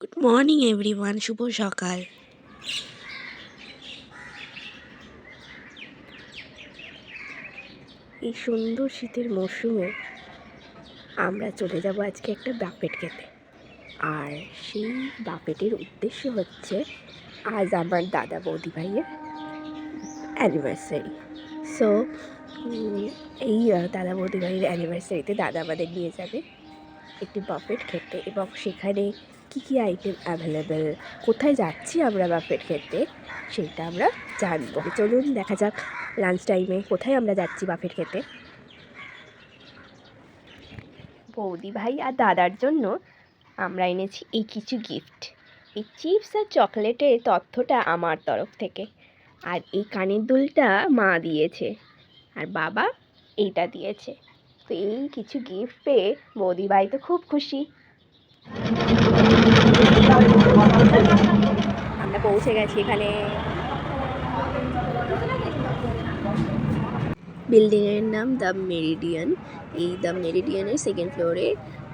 Good morning everyone, শুভ সকাল। এই সুন্দর শীতের মরশুমে আমরা চলে যাব আজকে একটা বাফেট খেতে। আর সেই বাফেটের উদ্দেশ্য হচ্ছে আজ আমার দাদা বৌদি ভাইয়ের অ্যানিভার্সারি। সো এই দাদা বৌদি ভাইয়ের অ্যানিভার্সারিতে দাদা আমাদের নিয়ে যাবে একটি বাফেট খেতে, এবং সেখানে কী কী আইটেম অ্যাভেলেবেল, কোথায় যাচ্ছি আমরা বাফেট খেতে, সেটা আমরা জানবো। চলুন দেখা যাক লাঞ্চ টাইমে কোথায় আমরা যাচ্ছি বাফেট খেতে। বৌদি ভাই আর দাদার জন্য আমরা এনেছি এই কিছু গিফট। এই চিপস আর চকলেটের তথ্যটা আমার তরফ থেকে, আর এই কানের দুলটা মা দিয়েছে, আর বাবা এইটা দিয়েছে। তো এই কিছু গিফট পেয়ে বৌদি ভাই তো খুব খুশি। আমরা পৌঁছে গেছি এখানে। বিল্ডিংয়ের নাম দ্য মেরিডিয়ান। এই দ্য মেরিডিয়ানের সেকেন্ড ফ্লোরে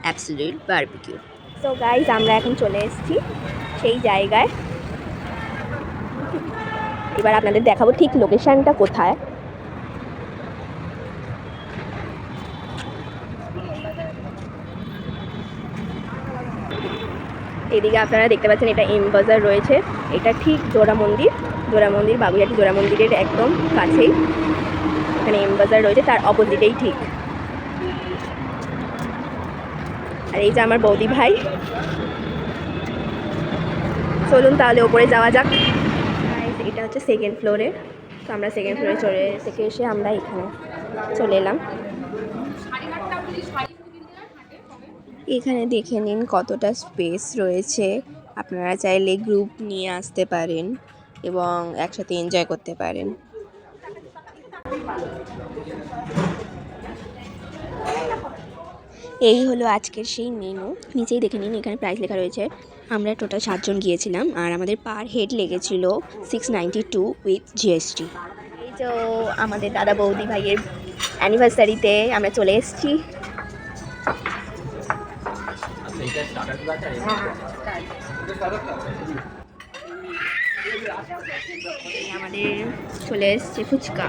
অ্যাবসলিউট বারবিকিউ। সো গাইজ, আমরা এখন চলে এসেছি সেই জায়গায়। এবার আপনাদের দেখাবো ঠিক লোকেশনটা কোথায়। এদিকে আপনারা দেখতে পাচ্ছেন এটা এম বাজার রয়েছে। এটা ঠিক জোড়া মন্দির বাগুইহাটি জোড়া মন্দিরের একদম কাছেই এখানে এম বাজার রয়েছে, তার অপোজিটেই ঠিক। আর এই যে আমার বৌদি ভাই। চলুন তাহলে ওপরে যাওয়া যাক। এটা হচ্ছে সেকেন্ড ফ্লোরে। তো আমরা সেকেন্ড ফ্লোরে থেকে এসে আমরা এখানে চলে এলাম। এখানে দেখে নিন কতটা স্পেস রয়েছে। আপনারা চাইলে গ্রুপ নিয়ে আসতে পারেন এবং একসাথে এনজয় করতে পারেন। এই হলো আজকের সেই মেনু। নিচেই দেখে নিন, এখানে প্রাইস লেখা রয়েছে। আমরা টোটাল 7 জন গিয়েছিলাম, আর আমাদের পার হেড লেগেছিল 692 উইথ জিএসটি। এই তো আমাদের দাদা বৌদি ভাইয়ের অ্যানিভার্সারিতে আমরা চলে এসেছি। আমাদের চলে এসছে ফুচকা,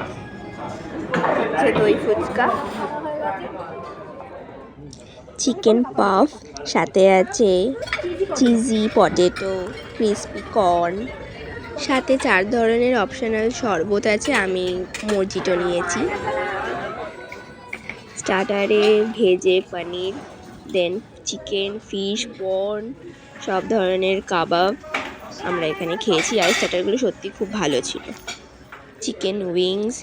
দই ফুচকা, চিকেন পাফ, সাথে আছে চিজি পটেটো, ক্রিসপি কর্ন, সাথে 4 ধরনের অপশনাল শরবত আছে। আমি মরজিটো নিয়েছি। স্টার্টারে ভেজে পনির, দেন চিকেন, ফিশ, পর্ন, সব ধরনের কাবাব আমরা এখানে খেয়েছি। আর স্টার্টারগুলো সত্যি খুব ভালো ছিল। চিকেন উইংস,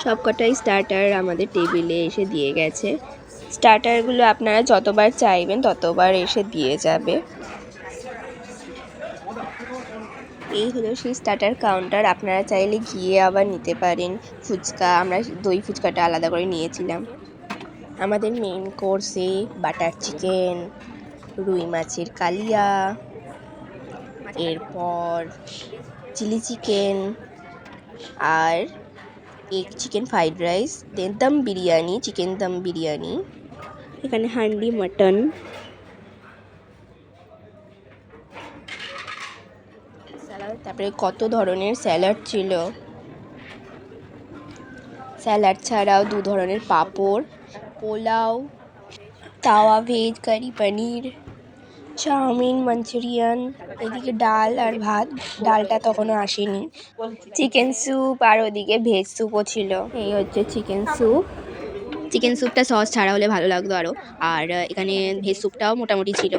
সবকটাই স্টার্টার আমাদের টেবিলে এসে দিয়ে গেছে। স্টার্টারগুলো আপনারা যতবার চাইবেন ততবার এসে দিয়ে যাবে। এই হলো সেই স্টার্টার কাউন্টার। আপনারা চাইলে গিয়ে আবার নিতে পারেন। ফুচকা, আমরা দই ফুচকাটা আলাদা করে নিয়েছিলাম। আমাদের মেন কোর্সে বাটার চিকেন, রুই মাছের কালিয়া, এরপর চিলি চিকেন, আর এগ চিকেন ফ্রাইড রাইস, দেন দম বিরিয়ানি, চিকেন দম বিরিয়ানি, এখানে হান্ডি মাটন, স্যালাড, তারপরে কত ধরনের স্যালাড ছিল। স্যালাড ছাড়াও 2 ধরনের পাঁপড়, পোলাও, তাওয়া ভেজ কারি পনির, চাউমিন, মাঞ্চুরিয়ান, এদিকে ডাল আর ভাত, ডালটা তখনও আসেনি, চিকেন স্যুপ, আর ওদিকে ভেজ স্যুপও ছিল। এই হচ্ছে চিকেন স্যুপ। চিকেন স্যুপটা সস ছাড়া হলে ভালো লাগতো আরও। আর এখানে ভেজ স্যুপটাও মোটামুটি ছিল।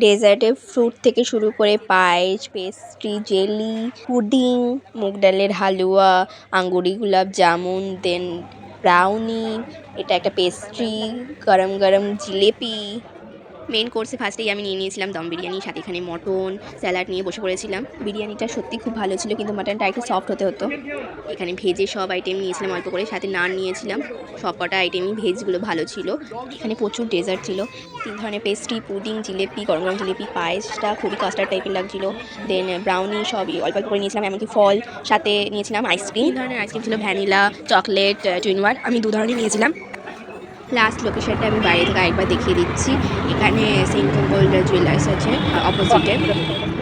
ডেজার্টে ফ্রুট থেকে শুরু করে পায়েস, পেস্ট্রি, জেলি, পুডিং, মুগ ডালের হালুয়া, আঙ্গুরি গুলাব জামুন, দেন ব্রাউনি, এটা একটা পেস্ট্রি, গরম গরম জিলেপি। মেন কোর্সে ফার্স্টেই আমি নিয়ে নিয়েছিলাম দম বিরিয়ানি, সাথে এখানে মটন, স্যালাড নিয়ে বসে পড়েছিলাম। বিরিয়ানিটা সত্যি খুব ভালো ছিল, কিন্তু মাটনটা একটু সফট হতে হতো। এখানে ভেজে সব আইটেম নিয়েছিলাম অল্প করে, সাথে নান নিয়েছিলাম। সব কটা আইটেমই ভেজগুলো ভালো ছিল। এখানে প্রচুর ডেজার্ট ছিল, 3 ধরনের পেস্ট্রি, পুডিং, জিলেপি, গরম গরম জিলেপি, পায়েসটা খুবই কাস্টার্ড টাইপের লাগছিল, দেন ব্রাউনি, সবই অল্প অল্প করে নিয়েছিলাম। এমনকি ফল, সাথে নিয়েছিলাম আইসক্রিম। 3 ধরনের আইসক্রিম ছিল, ভ্যানিলা, চকলেট, টুইন ওয়ান। আমি 2 ধরনের নিয়েছিলাম। লাস্ট লোকেশনটা আমি বাইরে থেকে আরেকবার দেখিয়ে দিচ্ছি। এখানে সেন্ট্রাল গোল্ড জুয়েলার্স আছে অপোজিটে।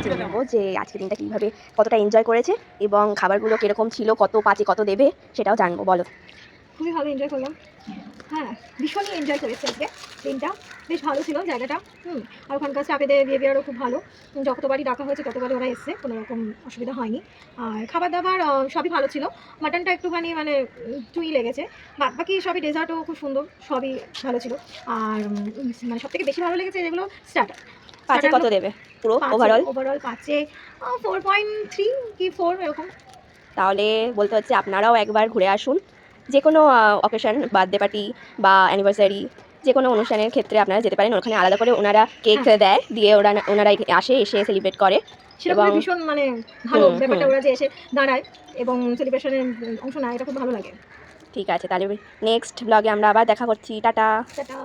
জেনে নেবো যে আজকের দিনটা কীভাবে কতটা এনজয় করেছে এবং খাবারগুলো কীরকম ছিল, কত পাঁচে কত দেবে সেটাও জানবো। বলো। খুবই ভালো এনজয় করলাম। হ্যাঁ, ভীষণই এনজয় করেছি আজকে দিনটা। বেশ ভালো ছিল জায়গাটা। আর ওখানকার স্টাফেদের বিহেভিয়ারও খুব ভালো। যতবারই ডাকা হয়েছে ততবারই ওরা এসছে, কোনো রকম অসুবিধা হয়নি। আর খাবার দাবার সবই ভালো ছিল। মাটনটা একটুখানি মানে চুই লেগেছে। বাকি সবই ডেজার্টও খুব সুন্দর, সবই ভালো ছিল। আর মানে সবথেকে বেশি ভালো লেগেছে যেগুলো স্টার্টার। পাঁচে কত দেবে পুরো ওভারঅল 5-এ 4.3 কি 4 এরকম। তাহলে বলতে হচ্ছে আপনারাও একবার ঘুরে আসুন। যে কোনো অকেশন, বার্থডে পার্টি বা অ্যানিভার্সারি, যে কোনো অনুষ্ঠানের ক্ষেত্রে আপনারা যেতে পারেন। ওখানে আলাদা করে ওনারা কেক দেয়, দিয়ে ওনারা এসে সেলিব্রেট করে। সেরকম ভীষণ মানে ভালো ব্যাপারটা, ওরা যে এসে দাঁড়ায় এবং সেলিব্রেশনে অংশ নেয়, এটা খুব ভালো লাগে। ঠিক আছে, তাহলে নেক্সট ব্লগে আমরা আবার দেখা করছি। টাটা। টাটা।